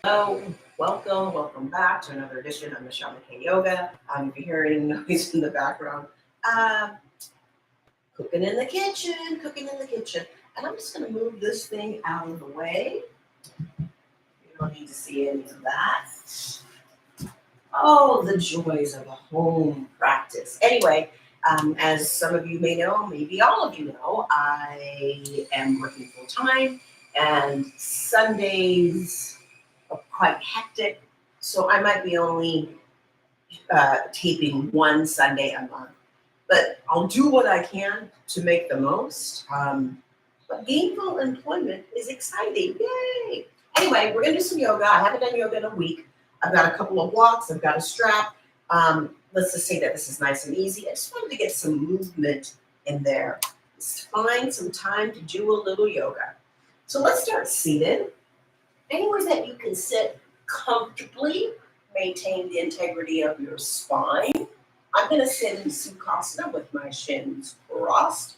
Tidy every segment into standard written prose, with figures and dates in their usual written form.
Hello, welcome back to another edition of McKay Yoga. If you're hearing noise in the background, uh, cooking in the kitchen. And I'm just going to move this thing out of the way. You don't need to see any of that. Oh, the joys of a home practice. Anyway, as some of you may know, maybe all of you know, I am working full time, and Sundays are quite hectic. So I might be only taping one Sunday a month. But I'll do what I can to make the most. But gainful employment is exciting. Yay! Anyway, we're going to do some yoga. I haven't done yoga in a week. I've got a couple of blocks. I've got a strap. Let's just say that this is nice and easy. I just wanted to get some movement in there. Just find some time to do a little yoga. So let's start seated. Anywhere that you can sit comfortably, maintain the integrity of your spine. I'm going to sit in Sukhasana with my shins crossed.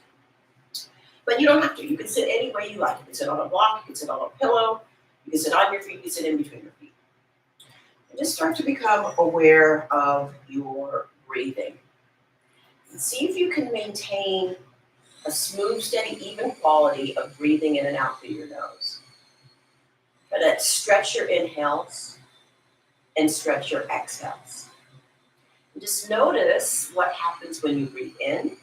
But you don't have to. You can sit any way you like. You can sit on a block. You can sit on a pillow. You can sit on your feet. You can sit in between your feet. And just start to become aware of your breathing. And see if you can maintain a smooth, steady, even quality of breathing in and out through your nose. But stretch your inhales and stretch your exhales. And just notice what happens when you breathe in,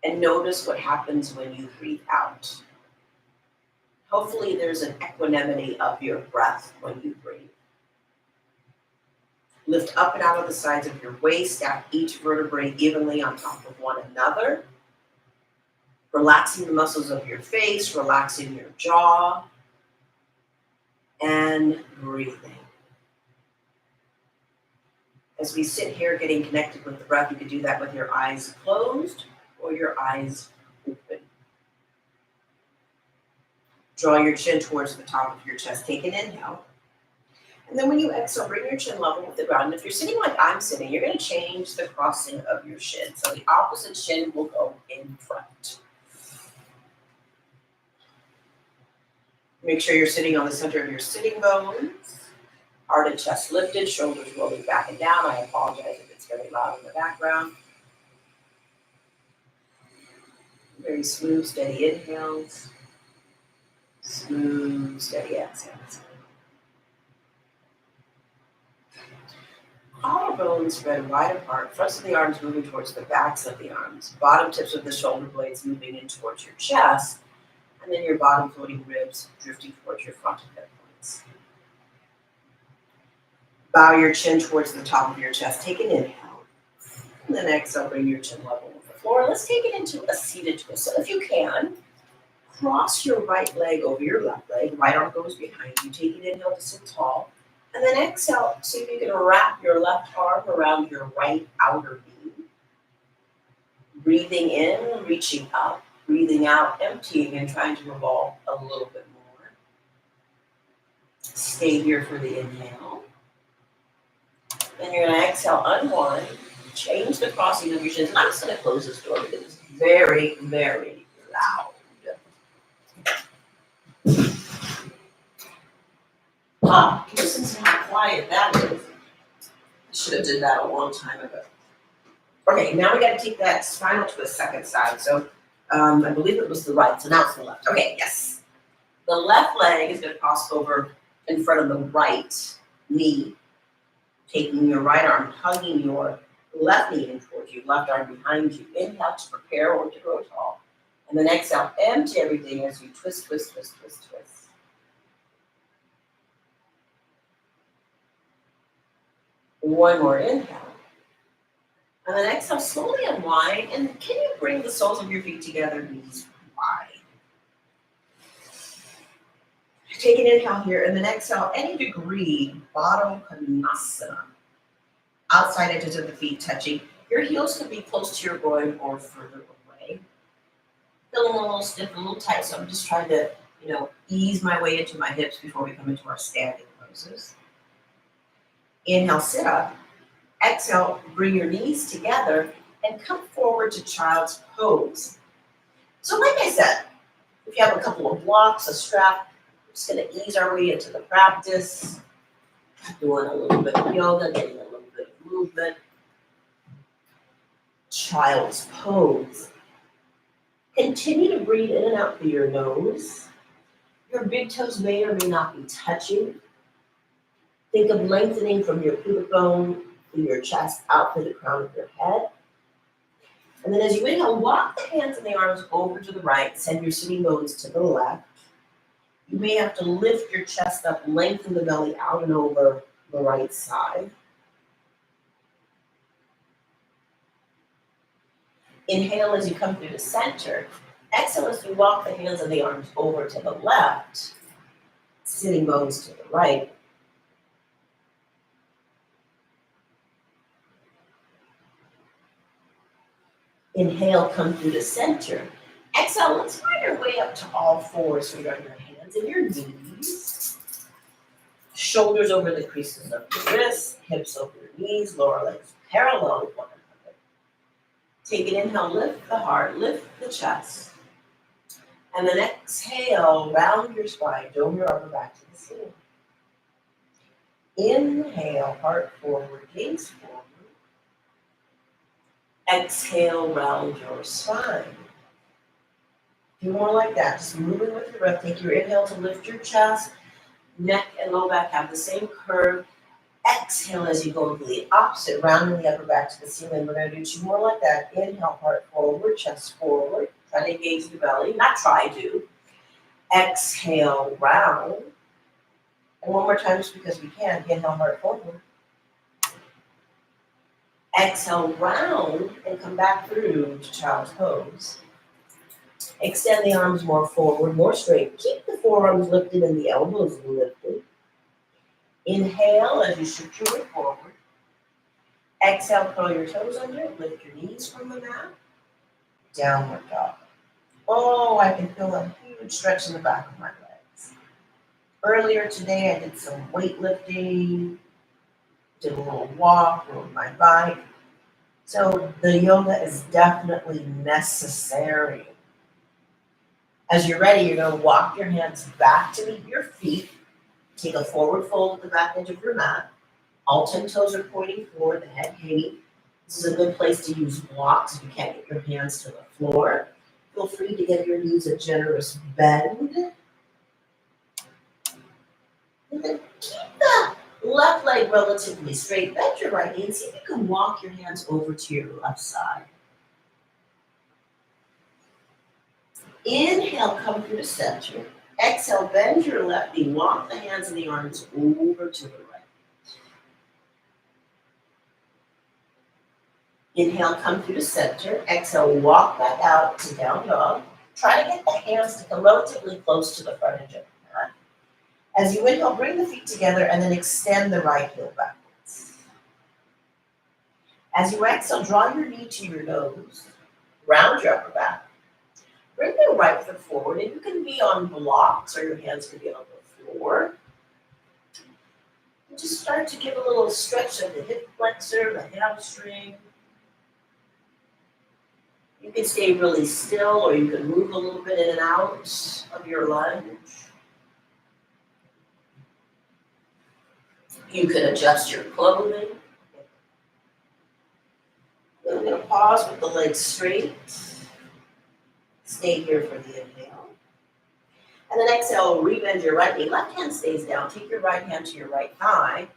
and notice what happens when you breathe out. Hopefully there's an equanimity of your breath when you breathe. Lift up and out of the sides of your waist, stack each vertebrae evenly on top of one another. Relaxing the muscles of your face, relaxing your jaw, and breathing. As we sit here getting connected with the breath, you could do that with your eyes closed or your eyes open. Draw your chin towards the top of your chest. Take an inhale. And then when you exhale, bring your chin level with the ground. And if you're sitting like I'm sitting, you're going to change the crossing of your shin. So the opposite shin will go in front. Make sure you're sitting on the center of your sitting bones. Heart and chest lifted, shoulders rolling back and down. I apologize if it's very loud in the background. Very smooth, steady inhales. Smooth, steady exhales. Collarbones spread wide apart. Fronts of the arms moving towards the backs of the arms. Bottom tips of the shoulder blades moving in towards your chest. And then your bottom floating ribs drifting towards your frontal hip points. Bow your chin towards the top of your chest. Take an inhale. And then exhale, bring your chin level with the floor. Let's take it into a seated twist. So if you can, cross your right leg over your left leg. Right arm goes behind you. Take an inhale to sit tall. And then exhale, see if you can wrap your left arm around your right outer beam. Breathing in, reaching up. Breathing out, emptying and trying to revolve a little bit more. Stay here for the inhale. Then you're going to exhale, unwind, change the crossing of your shins. And I'm just going to close this door because it's very, very loud. Listen to how quiet that is. I should have did that a long time ago. Okay, now we got to take that spinal to the second side. So I believe it was the right, so now it's the left. Okay, yes. The left leg is going to cross over in front of the right knee, taking your right arm, hugging your left knee in towards you, left arm behind you. Inhale to prepare or to grow tall. And then exhale, empty everything as you twist, twist, twist, twist, twist. One more inhale. And then exhale, slowly unwind. And can you bring the soles of your feet together, knees wide? Take an inhale here, and then exhale, any degree, Baddha Konasana. Outside edges of the feet touching. Your heels could be close to your groin or further away. Feeling a little stiff, a little tight, so I'm just trying to, ease my way into my hips before we come into our standing poses. Inhale, sit up. Exhale, bring your knees together and come forward to child's pose. So like I said, if you have a couple of blocks, a strap, Just gonna ease our way into the practice. Doing a little bit of yoga, getting a little bit of movement. Child's pose. Continue to breathe in and out through your nose. Your big toes may or may not be touching. Think of lengthening from your pubic bone through your chest out to the crown of your head. And then as you inhale, walk the hands and the arms over to the right. Send your sitting bones to the left. You may have to lift your chest up, lengthen the belly out and over the right side. Inhale as you come through the center. Exhale as you walk the hands and the arms over to the left. Sitting bones to the right. Inhale, come through the center. Exhale, let's find our way up to all fours. So you're on your hands and your knees. Shoulders over the creases of your wrists, hips over your knees, lower legs parallel with one another. Take an inhale, lift the heart, lift the chest. And then exhale, round your spine, dome your upper back to the ceiling. Inhale, heart forward, gaze forward. Exhale, round your spine. Do more like that, just moving with your breath. Take your inhale to lift your chest. Neck and low back have the same curve. Exhale as you go to the opposite, rounding the upper back to the ceiling. We're going to do two more like that. Inhale, heart forward, chest forward. Try to engage the belly, not try to. Exhale, round. And one more time just because we can. Inhale, heart forward. Exhale, round, and come back through to child's pose. Extend the arms more forward, more straight. Keep the forearms lifted and the elbows lifted. Inhale as you shoot your way forward. Exhale, curl your toes under, lift your knees from the mat. Downward dog. Oh, I can feel a huge stretch in the back of my legs. Earlier today, I did some weightlifting, did a little walk, rode my bike. So the yoga is definitely necessary. As you're ready, you're going to walk your hands back to meet your feet. Take a forward fold at the back edge of your mat. All 10 toes are pointing forward, the head hanging. This is a good place to use blocks if you can't get your hands to the floor. Feel free to give your knees a generous bend. And then keep the left leg relatively straight. Bend your right knee and see if you can walk your hands over to your left side. Inhale, come through the center. Exhale, bend your left knee. Walk the hands and the arms over to the right. Inhale, come through the center. Exhale, walk back out to down dog. Try to get the hands to come relatively close to the front edge of the mat. As you inhale, bring the feet together and then extend the right heel backwards. As you exhale, draw your knee to your nose. Round your upper back. Bring the right foot forward, and you can be on blocks or your hands can be on the floor. And just start to give a little stretch of the hip flexor, the hamstring. You can stay really still or you can move a little bit in and out of your lunge. You can adjust your clothing. Then I'm going to pause with the legs straight. Stay here for the inhale. And then exhale, rebend your right knee. Left hand stays down. Take your right hand to your right thigh.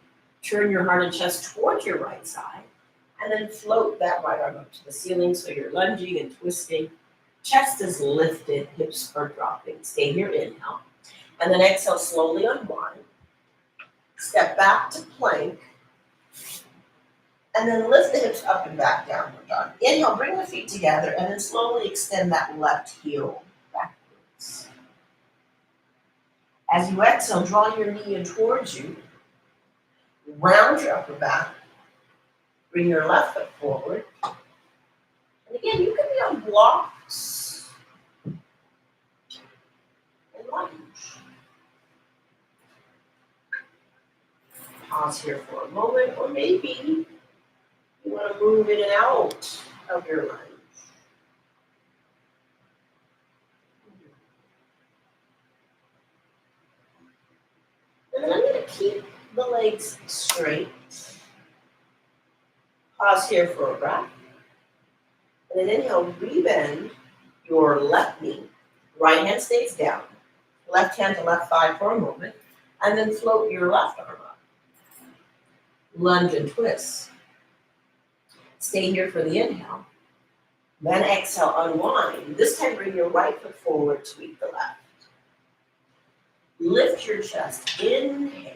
Turn your heart and chest towards your right side. And then float that right arm up to the ceiling so you're lunging and twisting. Chest is lifted, hips are dropping. Stay here, inhale. And then exhale, slowly unwind. Step back to plank. And then lift the hips up and back, downward dog. Inhale, bring the feet together and then slowly extend that left heel backwards. As you exhale, draw your knee in towards you. Round your upper back. Bring your left foot forward. And again, you can be on blocks and lunge. Pause here for a moment, or maybe you want to move in and out of your lunge. keep the legs straight. Pause here for a breath. And then inhale, rebend your left knee. Right hand stays down. Left hand to left thigh for a moment. And then float your left arm up. Lunge and twist. Stay here for the inhale. Then exhale, unwind. This time bring your right foot forward to meet the left. Lift your chest. Inhale.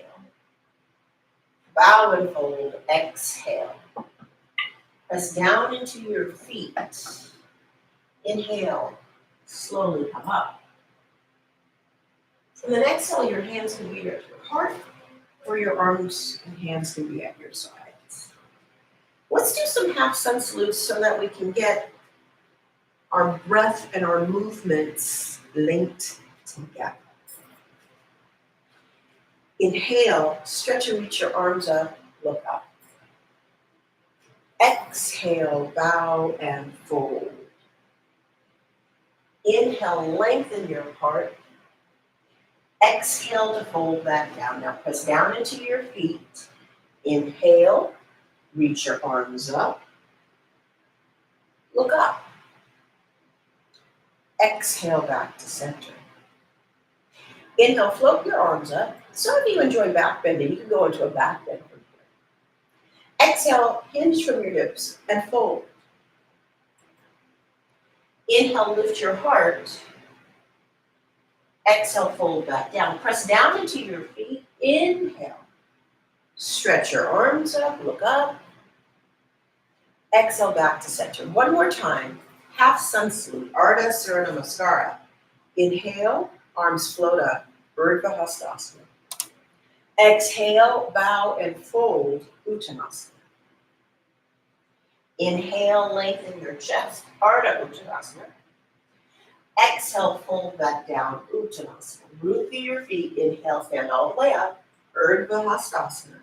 Bow and fold. Exhale. Press down into your feet. Inhale. Slowly come up. And then exhale, your hands can be at your heart, or your arms and hands can be at your sides. Let's do some half sun salutes so that we can get our breath and our movements linked together. Inhale, stretch and reach your arms up, look up. Exhale, bow and fold. Inhale, lengthen your heart. Exhale to fold back down. Now press down into your feet. Inhale, reach your arms up. Look up. Exhale back to center. Inhale, float your arms up. Some of you enjoy back bending. You can go into a back bend from here. Exhale, hinge from your hips and fold. Inhale, lift your heart. Exhale, fold back down. Press down into your feet. Inhale. Stretch your arms up, look up. Exhale, back to center. One more time. Half sun salute, Ardha Surya Namaskara. Inhale, arms float up, Urdhva Hastasana. Exhale, bow and fold, Uttanasana. Inhale, lengthen your chest, Ardha Uttanasana. Exhale, fold back down, Uttanasana. Root through your feet, inhale, stand all the way up, Urdhva Hastasana.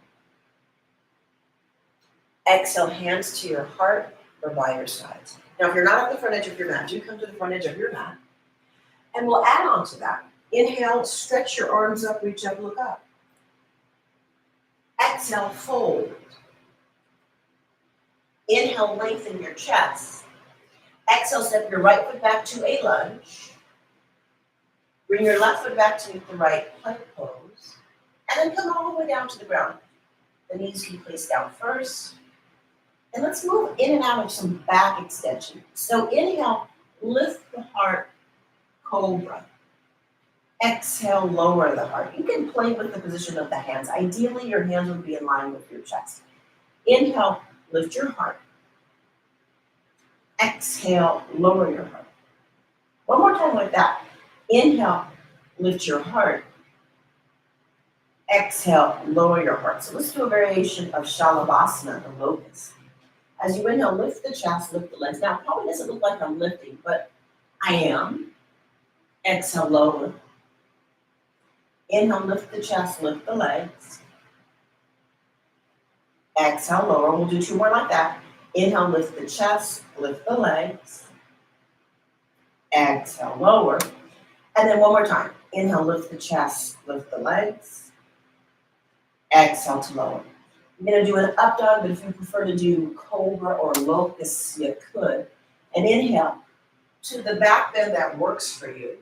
Exhale, hands to your heart or by your sides. Now, if you're not at the front edge of your mat, do come to the front edge of your mat. And we'll add on to that. Inhale, stretch your arms up, reach up, look up. Exhale, fold. Inhale, lengthen your chest. Exhale, step your right foot back to a lunge. Bring your left foot back to meet the right plank pose. And then come all the way down to the ground. The knees can be placed down first. And let's move in and out of some back extension. So inhale, lift the heart, cobra. Exhale, lower the heart. You can play with the position of the hands. Ideally, your hands would be in line with your chest. Inhale, lift your heart. Exhale, lower your heart. One more time like that. Inhale, lift your heart. Exhale, lower your heart. So let's do a variation of Shalabhasana, the locust. As you inhale, lift the chest, lift the legs. Now, it probably doesn't look like I'm lifting, but I am. Exhale, lower. Inhale, lift the chest, lift the legs. Exhale, lower. We'll do two more like that. Inhale, lift the chest, lift the legs. Exhale, lower. And then one more time. Inhale, lift the chest, lift the legs. Exhale to lower. I'm going to do an up dog, but if you prefer to do cobra or locust, you could. And inhale to the back bend that works for you.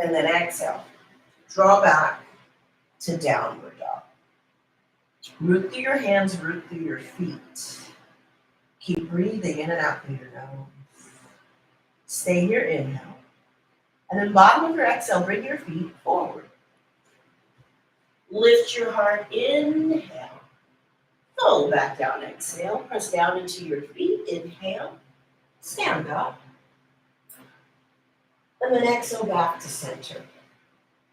And then exhale. Draw back to downward dog. Root through your hands, root through your feet. Keep breathing in and out through your nose. Stay here, inhale. And then bottom of your exhale, bring your feet forward. Lift your heart, inhale. Fold back down, exhale. Press down into your feet, inhale. Stand up. And then exhale back to center.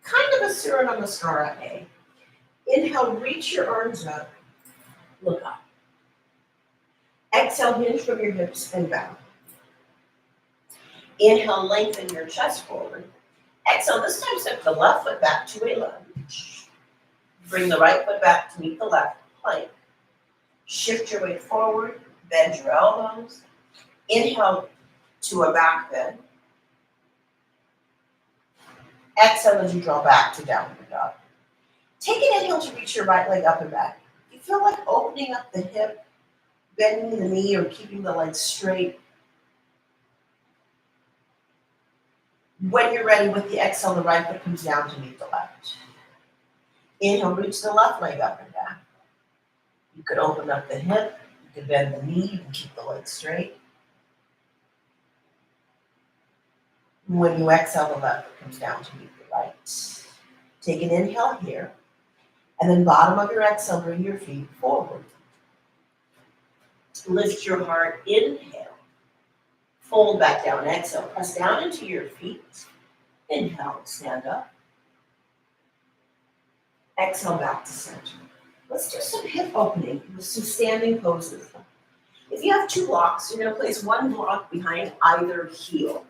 Kind of a Surya Namaskara A. Inhale, reach your arms up. Look up. Exhale, hinge from your hips and bow. Inhale, lengthen your chest forward. Exhale, this time step the left foot back to a lunge. Bring the right foot back to meet the left plank. Shift your weight forward, bend your elbows. Inhale to a back bend. Exhale as you draw back to downward dog. Take an inhale to reach your right leg up and back. You feel like opening up the hip, bending the knee, or keeping the leg straight. When you're ready with the exhale, the right foot comes down to meet the left. Inhale, reach the left leg up and back. You could open up the hip, you could bend the knee, you can keep the leg straight. When you exhale, the left foot comes down to meet the right. Take an inhale here, and then bottom of your exhale, bring your feet forward. Lift your heart, inhale. Fold back down, exhale. Press down into your feet. Inhale, stand up. Exhale, back to center. Let's do some hip opening with some standing poses. If you have two blocks, you're going to place one block behind either heel.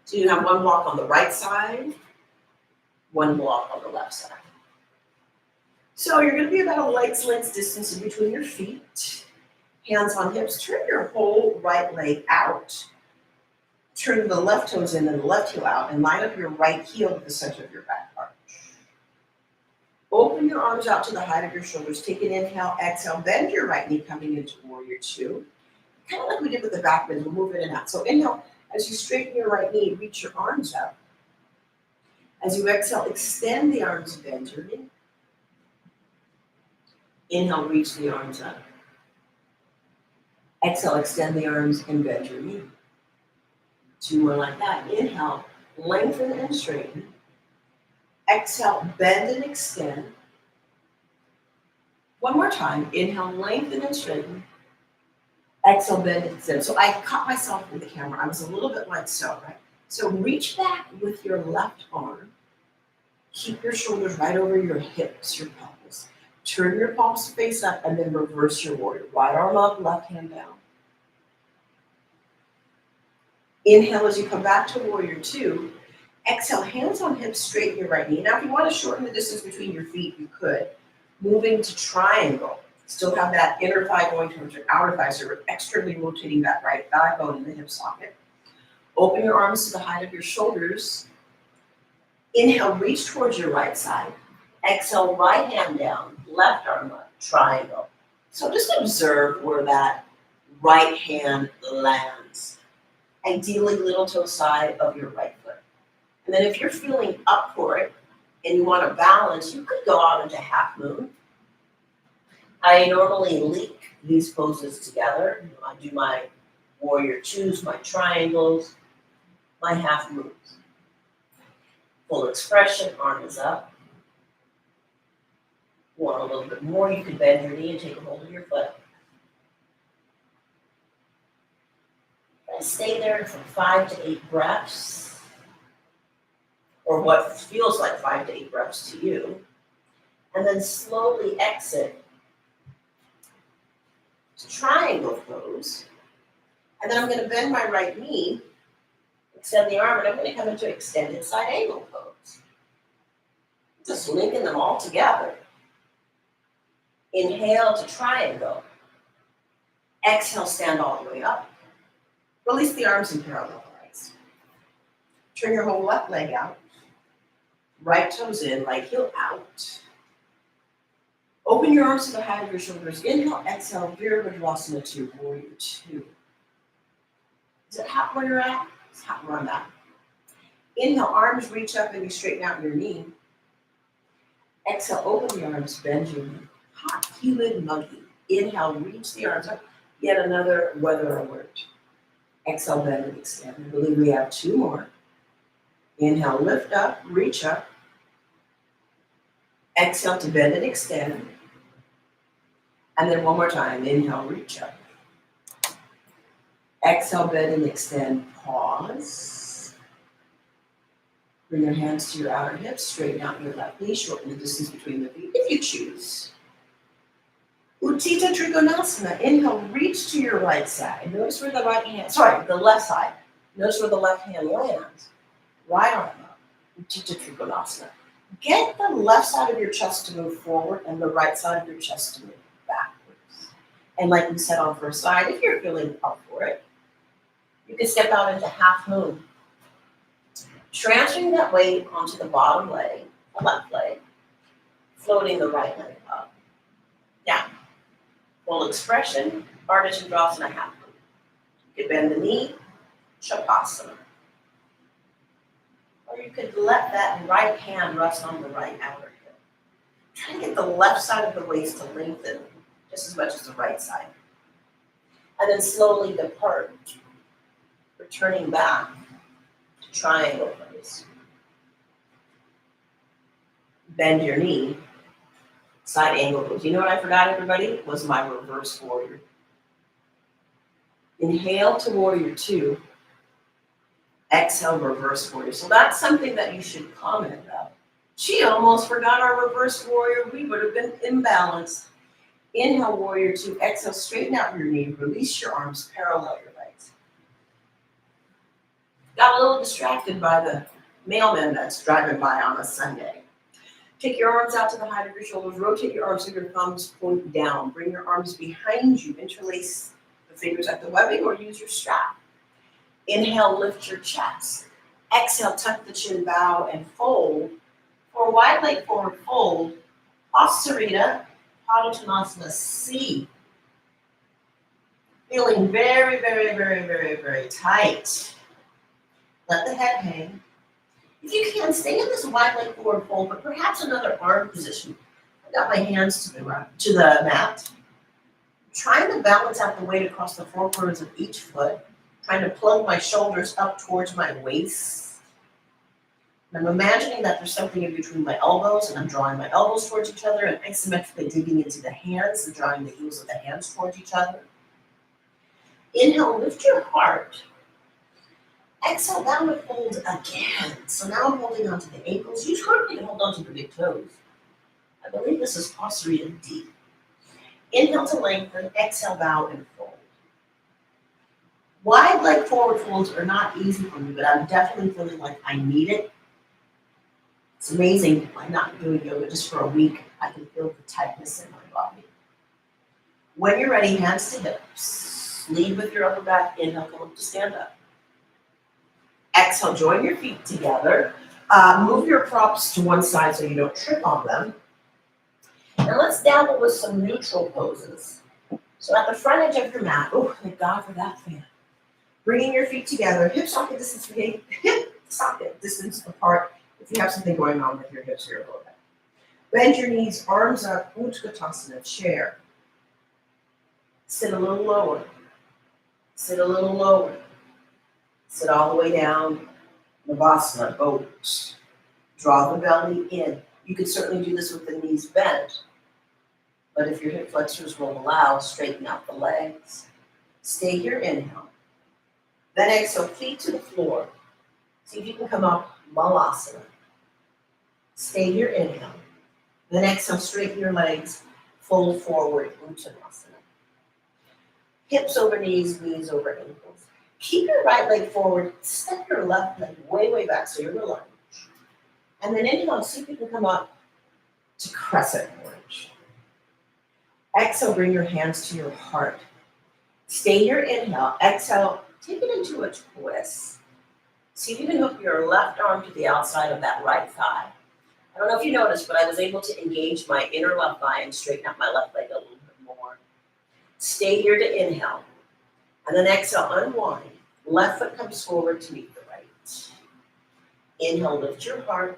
So you have one block on the right side, one block on the left side. So you're going to be about a leg's length distance in between your feet. Hands on hips. Turn your whole right leg out. Turn the left toes in and the left heel out, and line up your right heel to the center of your back arch. Open your arms out to the height of your shoulders. Take an inhale, exhale. Bend your right knee coming into warrior two. Kind of like we did with the back bend. We'll move in and out. So inhale, as you straighten your right knee, reach your arms up. As you exhale, extend the arms and bend your knee. Inhale, reach the arms up. Exhale, extend the arms and bend your knee. Two more like that. Inhale, lengthen and straighten. Exhale, bend and extend. One more time. Inhale, lengthen and straighten. Exhale, bend and extend. So I caught myself in the camera. I was a little bit like so, right? So reach back with your left arm. Keep your shoulders right over your hips, your pelvis. Turn your palms to face up and then reverse your warrior. Right arm up, left hand down. Inhale as you come back to warrior two. Exhale, hands on hips, straighten your right knee. Now, if you want to shorten the distance between your feet, you could. Moving to triangle. Still have that inner thigh going towards your outer thigh, so you're externally rotating that right thigh bone in the hip socket. Open your arms to the height of your shoulders. Inhale, reach towards your right side. Exhale, right hand down, left arm up, triangle. So just observe where that right hand lands. Ideally, little toe side of your right foot. And then if you're feeling up for it and you want to balance, you could go out into half moon. I normally link these poses together. I do my warrior twos, my triangles, my half moons. Full expression, arm is up. Want a little bit more, you can bend your knee and take a hold of your foot. And stay there for 5 to 8 breaths, or what feels like 5 to 8 breaths to you. And then slowly exit to triangle pose. And then I'm going to bend my right knee, extend the arm, and I'm going to come into extended side angle pose. Just linking them all together. Inhale to triangle. Exhale, stand all the way up. Release the arms in parallel lines. Turn your whole left leg out. Right toes in, right heel out. Open your arms to the height of your shoulders. Inhale, exhale, Virabhadrasana 2, warrior 2. Is it hot where you're at? It's hot where I'm at. Inhale, arms reach up and you straighten out your knee. Exhale, open the arms, bend your knee. Hot, humid, muggy. Inhale, reach the arms up. Yet another weather alert. Exhale, bend and extend. I believe we have 2 more. Inhale, lift up, reach up. Exhale to bend and extend. And then one more time. Inhale, reach up. Exhale, bend and extend. Pause. Bring your hands to your outer hips. Straighten out your left knee. Shorten the distance between the feet if you choose. Utthita Trikonasana. Inhale, reach to your right side. Notice where the the left side. Notice where the left hand lands. Right arm up. Utthita Trikonasana. Get the left side of your chest to move forward and the right side of your chest to move backwards. And like we said on first side, if you're feeling up for it, you can step out into half moon. Transferring that weight onto the bottom leg, the left leg. floating the right leg up. Now, full expression, Ardha Chandrasana half. You could bend the knee, Shavasana. Or you could let that right hand rest on the right outer hip. Try to get the left side of the waist to lengthen just as much as the right side. And then slowly depart, returning back to triangle pose. Bend your knee, side angle pose. You know what I forgot, everybody? Was my reverse warrior. Inhale to warrior two. Exhale, reverse warrior. So that's something that you should comment about. She almost forgot our reverse warrior. We would have been imbalanced. Inhale, warrior two. Exhale, straighten out your knee. Release your arms, parallel your legs. Got a little distracted by the mailman that's driving by on a Sunday. Take your arms out to the height of your shoulders. Rotate your arms so your thumbs point down. Bring your arms behind you. Interlace the fingers at the webbing or use your strap. Inhale, lift your chest. Exhale, tuck the chin, bow, and fold. For a wide leg forward fold, Asarita, Padottanasana C. Feeling very, very, very, very, very tight. Let the head hang. If you can, stay in this wide leg forward fold, but perhaps another arm position. I got my hands to the mat. I'm trying to balance out the weight across the four corners of each foot. Trying to plug my shoulders up towards my waist. And I'm imagining that there's something in between my elbows, and I'm drawing my elbows towards each other and asymmetrically digging into the hands and drawing the heels of the hands towards each other. Inhale, lift your heart. Exhale, downward fold again. So now I'm holding onto the ankles. Use harmony to hold onto the big toes. I believe this is Asarita D. Inhale to lengthen, exhale, bow, and fold. Wide leg forward folds are not easy for me, but I'm definitely feeling like I need it. It's amazing. I'm not doing yoga just for a week. I can feel the tightness in my body. When you're ready, hands to hips. Lead with your upper back. Inhale, come up to stand up. Exhale, join your feet together. Move your props to one side so you don't trip on them. And let's dabble with some neutral poses. So at the front edge of your mat, oh, thank God for that fan. Bringing your feet together, hip socket distance apart if you have something going on with your hips or your lower back. Bend your knees, arms up, Utkatasana, chair. Sit a little lower. Sit a little lower. Sit all the way down, Navasana, boat. Draw the belly in. You can certainly do this with the knees bent, but if your hip flexors will allow, straighten out the legs. Stay here, inhale. Then exhale, feet to the floor. See if you can come up, Malasana. Stay here, inhale. Then exhale, straighten your legs, fold forward, Uttanasana. Hips over knees, knees over ankles. Keep your right leg forward, step your left leg way, way back so you're in a lunge. And then inhale, see if you can come up to crescent lunge. Exhale, bring your hands to your heart. Stay here, inhale. Exhale, take it into a twist. See if you can hook your left arm to the outside of that right thigh. I don't know if you noticed, but I was able to engage my inner left thigh and straighten out my left leg a little bit more. Stay here to inhale. And then exhale, unwind. Left foot comes forward to meet the right. Inhale, lift your heart.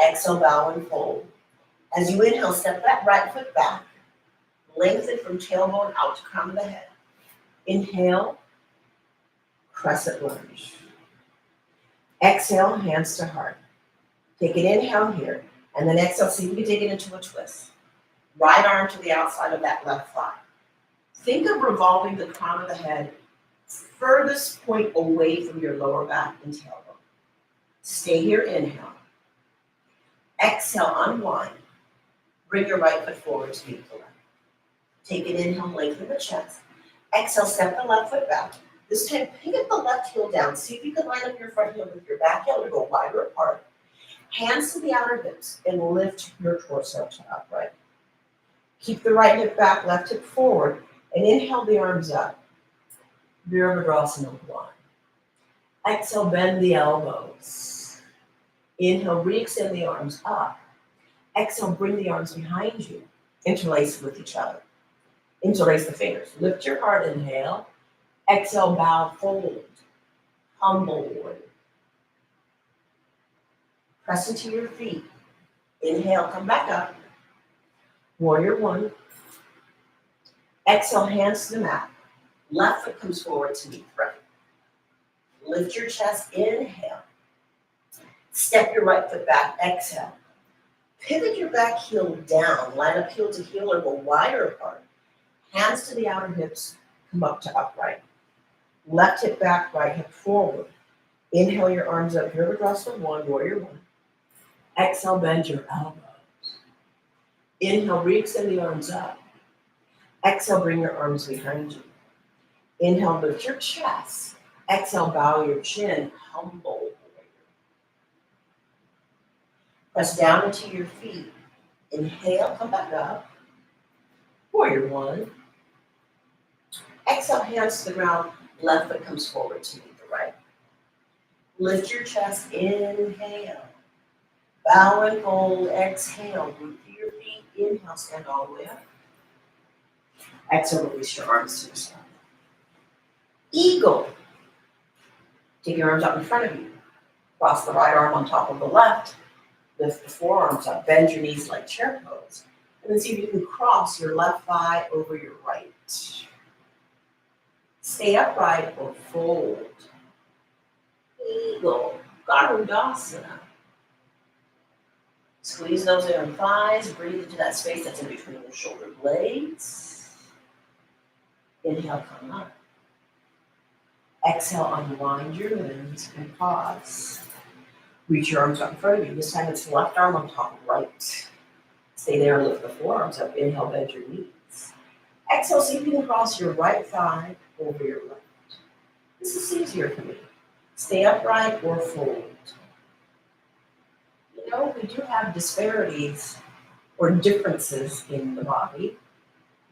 Exhale, bow and fold. As you inhale, step that right foot back. Lengthen from tailbone out to crown of the head. Inhale, crescent lunge. Exhale, hands to heart. Take an inhale here, and then exhale, see if you can take it into a twist. Right arm to the outside of that left thigh. Think of revolving the crown of the head furthest point away from your lower back and tailbone. Stay here, inhale. Exhale, unwind. Bring your right foot forward to meet the left. Take an inhale, lengthen the chest. Exhale, step the left foot back. This time, pivot the left heel down. See if you can line up your front heel with your back heel to go wider apart. Hands to the outer hips and lift your torso to upright. Keep the right hip back, left hip forward, and inhale the arms up. Virabhadrasana 1. Exhale, bend the elbows. Inhale, re-extend the arms up. Exhale, bring the arms behind you. Interlace with each other. Interlace the fingers. Lift your heart, inhale. Exhale, bow, fold. Humble. Press into your feet. Inhale, come back up. Warrior one. Exhale, hands to the mat. Left foot comes forward to meet the right. Lift your chest, inhale. Step your right foot back, exhale. Pivot your back heel down. Line up heel to heel or go wider apart. Hands to the outer hips, come up to upright. Left hip back, right hip forward. Inhale your arms up, Virabhadrasana 1, warrior one. Exhale, bend your elbows. Inhale, re-extend the arms up. Exhale, bring your arms behind you. Inhale, lift your chest. Exhale, bow your chin, humble. Press down into your feet. Inhale, come back up. Warrior one. Exhale, hands to the ground. Left foot comes forward to meet the right. Lift your chest, inhale. Bow and fold, exhale. Root through your feet. Inhale, stand all the way up. Exhale, release your arms to the side. Eagle. Take your arms up in front of you. Cross the right arm on top of the left. Lift the forearms up. Bend your knees like chair pose. And then see if you can cross your left thigh over your right. Stay upright or fold. Eagle. Garudasana. Squeeze those inner thighs. Breathe into that space that's in between your shoulder blades. Inhale, come up. Exhale, unwind your limbs and pause. Reach your arms up in front of you. This time it's left arm on top of right. Stay there and lift the forearms up. Inhale, bend your knees. Exhale, see if you can cross your right thigh over your left. This is easier for me. Stay upright or fold. You know, we do have disparities or differences in the body,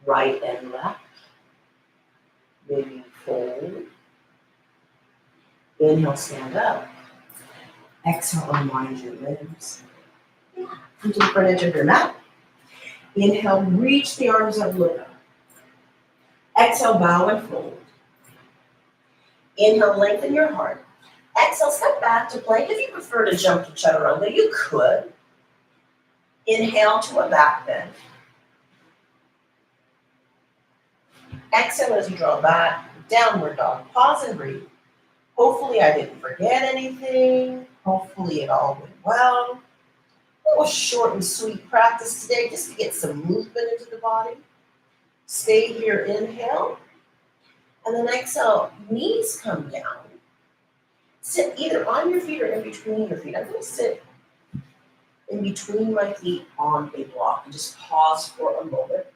right and left. Maybe fold. Inhale, stand up. Exhale, unwind your limbs. Come to the front edge of your mat. Inhale, reach the arms up, look up. Exhale, bow and fold. Inhale, lengthen your heart. Exhale, step back to plank. If you prefer to jump to chaturanga, you could. Inhale to a back bend. Exhale as you draw back, downward dog. Pause and breathe. Hopefully I didn't forget anything. Hopefully it all went well. A little short and sweet practice today just to get some movement into the body. Stay here, inhale. And then exhale, knees come down. Sit either on your feet or in between your feet. I'm going to sit in between my feet on a block and just pause for a moment.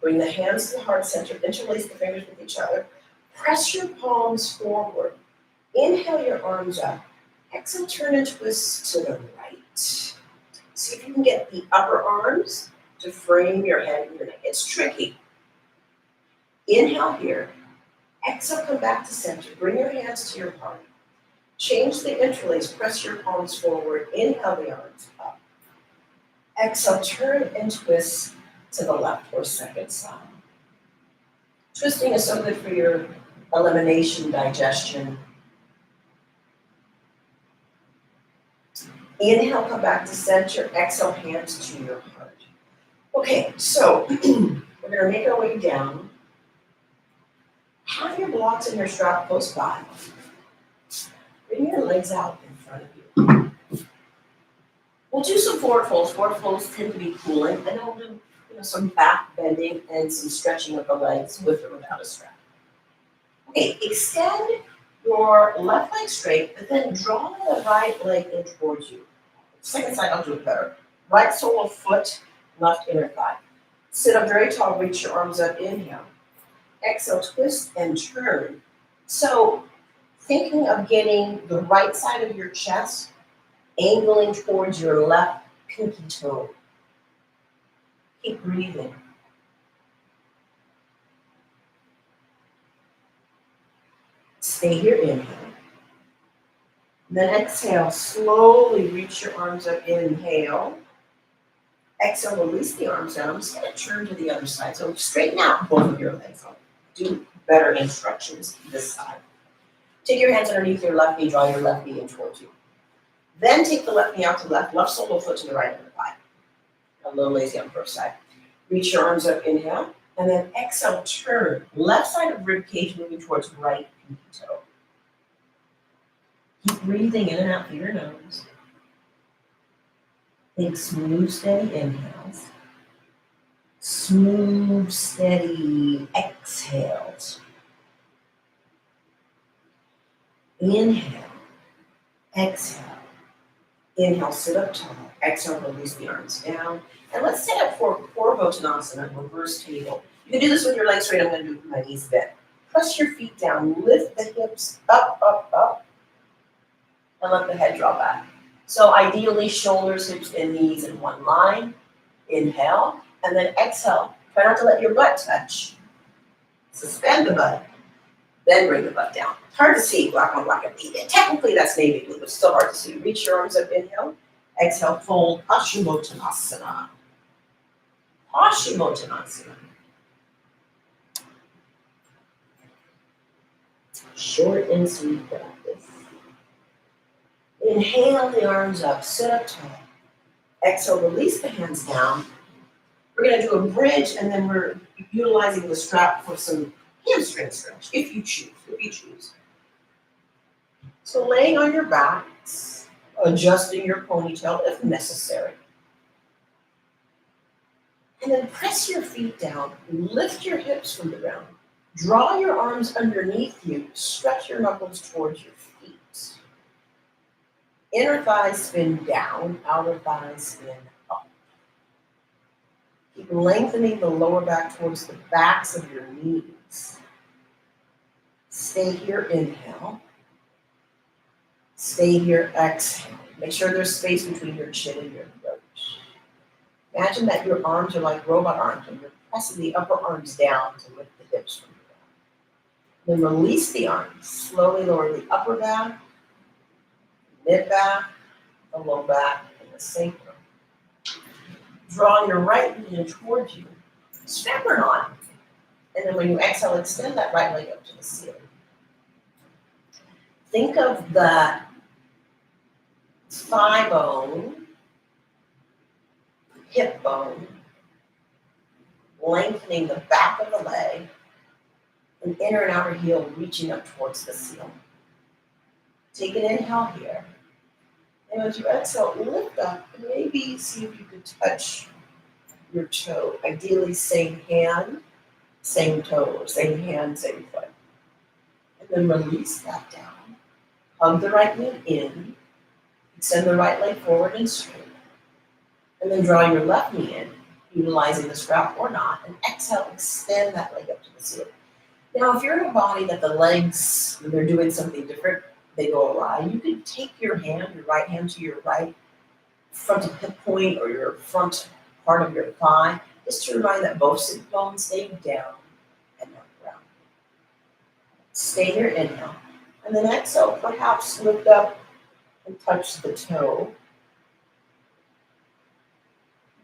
Bring the hands to the heart center, interlace the fingers with each other. Press your palms forward. Inhale your arms up. Exhale, turn and twist to the right. See if you can get the upper arms to frame your head and your neck. It's tricky. Inhale here. Exhale, come back to center. Bring your hands to your heart. Change the interlace. Press your palms forward. Inhale the arms up. Exhale, turn and twist to the left or second side. Twisting is so good for your elimination, digestion. Inhale, come back to center. Exhale, hands to your heart. Okay, so we're going to make our way down. Have your blocks and your strap close by. Bring your legs out in front of you. We'll do some forward folds. Forward folds tend to be cooling, and then we'll do some back bending and some stretching of the legs with or without a strap. Okay, extend your left leg straight, but then draw the right leg in towards you. Second side, I'll do it better. Right sole of foot, left inner thigh. Sit up very tall, reach your arms up, inhale. Exhale, twist and turn. So thinking of getting the right side of your chest angling towards your left pinky toe. Keep breathing. Stay here, inhale. Then exhale, slowly reach your arms up, inhale. Exhale, release the arms down. I'm just going to turn to the other side. So straighten out both of your legs. I'll do better instructions this side. Take your hands underneath your left knee, draw your left knee in towards you. Then take the left knee out to the left sole foot to the right of the thigh. A little lazy on the first side. Reach your arms up, inhale, and then exhale, turn. Left side of rib cage moving towards right pinky toe. Keep breathing in and out through your nose. Take smooth, steady inhales. Smooth, steady exhales. Inhale, exhale. Inhale, sit up tall. Exhale, release the arms down. And let's set up for Purvottanasana, reverse table. You can do this with your legs straight. I'm going to do it with my knees bent. Press your feet down. Lift the hips up, up, up. And let the head draw back. So ideally, shoulders, hips, and knees in one line. Inhale. And then exhale. Try not to let your butt touch. Suspend the butt. Then bring the butt down. Hard to see, black on black. Technically, that's navy blue, but still hard to see. Reach your arms up, inhale. Exhale, fold, Paschimottanasana. Paschimottanasana. Short and sweet practice. Inhale the arms up, sit up tall. Exhale, release the hands down. We're going to do a bridge, and then we're utilizing the strap for some hamstring stretch, if you choose. So laying on your backs, adjusting your ponytail if necessary. And then press your feet down, lift your hips from the ground. Draw your arms underneath you, stretch your knuckles towards your feet. Inner thighs spin down, outer thighs spin up. Keep lengthening the lower back towards the backs of your knees. Stay here, inhale. Stay here, exhale. Make sure there's space between your chin and your throat. Imagine that your arms are like robot arms and you're pressing the upper arms down to lift the hips from the ground. Then release the arms. Slowly lower the upper back, mid back, the low back, and the sacrum. Draw your right knee in towards you. Strap her on. And then when you exhale, extend that right leg up to the ceiling. Think of the thigh bone, hip bone, lengthening the back of the leg, and inner and outer heel reaching up towards the ceiling. Take an inhale here. And as you exhale, lift up and maybe see if you can touch your toe. Ideally, same hand, same toe, or same hand, same foot. And then release that down. Hug the right knee in. Extend the right leg forward and straight. And then draw your left knee in, utilizing the strap or not. And exhale, extend that leg up to the ceiling. Now, if you're in a body that the legs, when they're doing something different, they go awry, you can take your hand, your right hand to your right front of hip point or your front part of your thigh, just to remind that both sit bones stay down and not around. Stay here, inhale. And then exhale, perhaps lift up and touch the toe.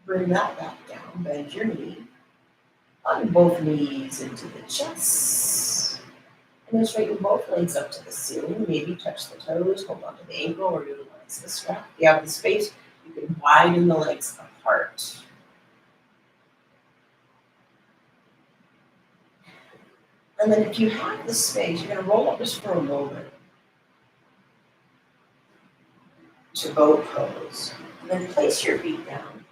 Bring that back down, bend your knee. Hug both knees into the chest. And then straighten both legs up to the ceiling. Maybe touch the toes, hold on to the ankle, or utilize the strap. If you have the space, you can widen the legs apart. And then if you have the space, you're going to roll up just for a moment to boat pose. And then place your feet down.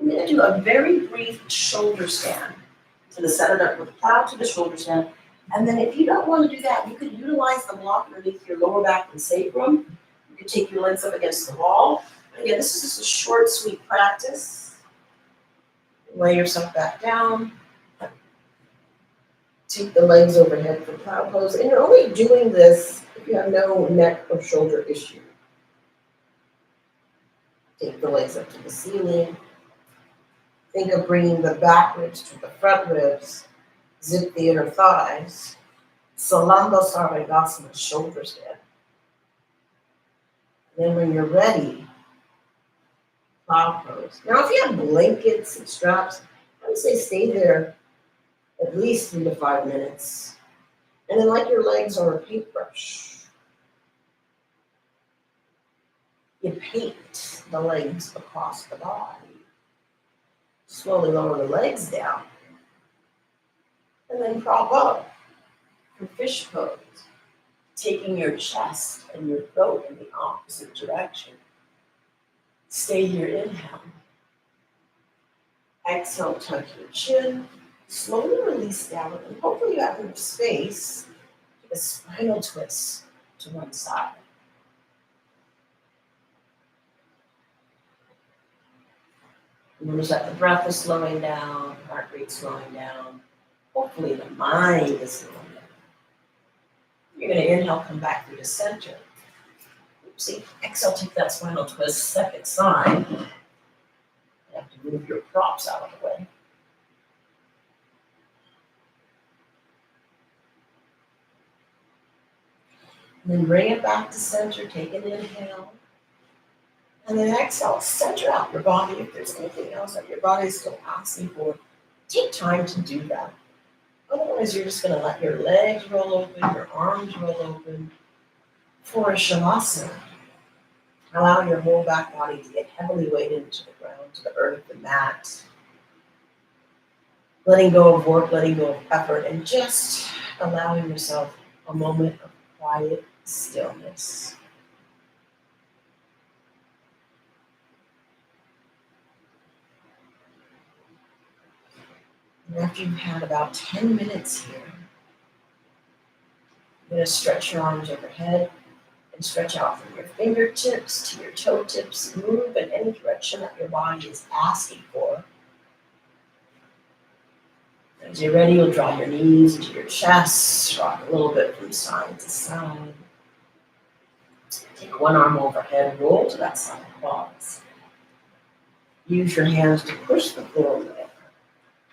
I'm going to do a very brief shoulder stand. So the set it up with plow to the shoulder stand. And then if you don't want to do that, you can utilize the block underneath your lower back and sacrum. You can take your legs up against the wall. Again, this is just a short, sweet practice. Lay yourself back down. Take the legs overhead for plow pose. And you're only doing this if you have no neck or shoulder issue. Take the legs up to the ceiling. Think of bringing the back ribs to the front ribs. Zip the inner thighs. Salando Sarvagasana, shoulder stand. Then when you're ready, Cloud pose. Now, if you have blankets and straps, I would say stay there at least 3 to 5 minutes. And then, like your legs are a paintbrush, you paint the legs across the body. Slowly lower the legs down. And then prop up for fish pose, taking your chest and your throat in the opposite direction. Stay here, inhale. Exhale, tuck your chin. Slowly release down, and hopefully you have enough space for a spinal twist to one side. Notice that the breath is slowing down, heart rate slowing down. Hopefully the mind is slowing down. You're going to inhale, come back through the center. Oopsie. Exhale, take that spinal twist, second side. You have to move your props out of the way. And then bring it back to center, take an inhale. And then exhale, center out your body. If there's anything else that your body is still asking for, take time to do that. Otherwise, you're just going to let your legs roll open, your arms roll open for a shavasana. Allow your whole back body to get heavily weighted into the ground, to the earth, the mat. Letting go of work, letting go of effort, and just allowing yourself a moment of quiet stillness. And after you've had about 10 minutes here, you're going to stretch your arms overhead and stretch out from your fingertips to your toe tips. Move in any direction that your body is asking for. As you're ready, you'll draw your knees into your chest, rock a little bit from side to side. Take one arm overhead, roll to that side, pause. Use your hands to push the floor away.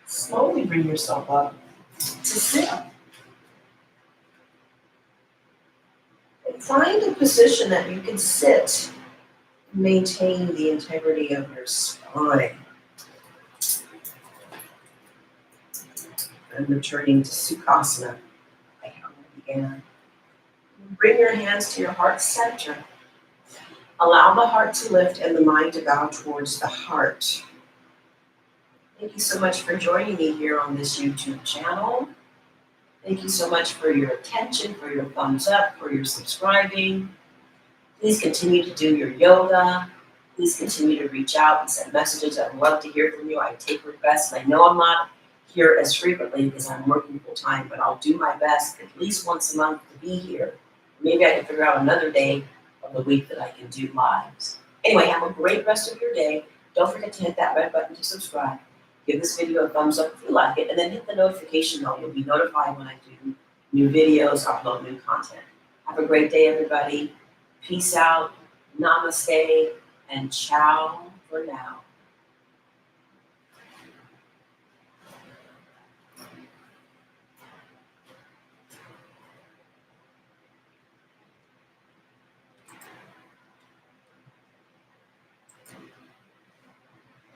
Slowly bring yourself up to sit up. And find a position that you can sit, maintain the integrity of your spine. And returning to Sukhasana, like how we began. Bring your hands to your heart center. Allow the heart to lift and the mind to bow towards the heart. Thank you so much for joining me here on this YouTube channel. Thank you so much for your attention, for your thumbs up, for your subscribing. Please continue to do your yoga. Please continue to reach out and send messages. I'd love to hear from you. I take requests. I know I'm not here as frequently because I'm working full time, but I'll do my best at least once a month to be here. Maybe I can figure out another day of the week that I can do lives. Anyway, have a great rest of your day. Don't forget to hit that red button to subscribe. Give this video a thumbs up if you like it, and then hit the notification bell. You'll be notified when I do new videos, upload new content. Have a great day, everybody. Peace out, namaste, and ciao for now.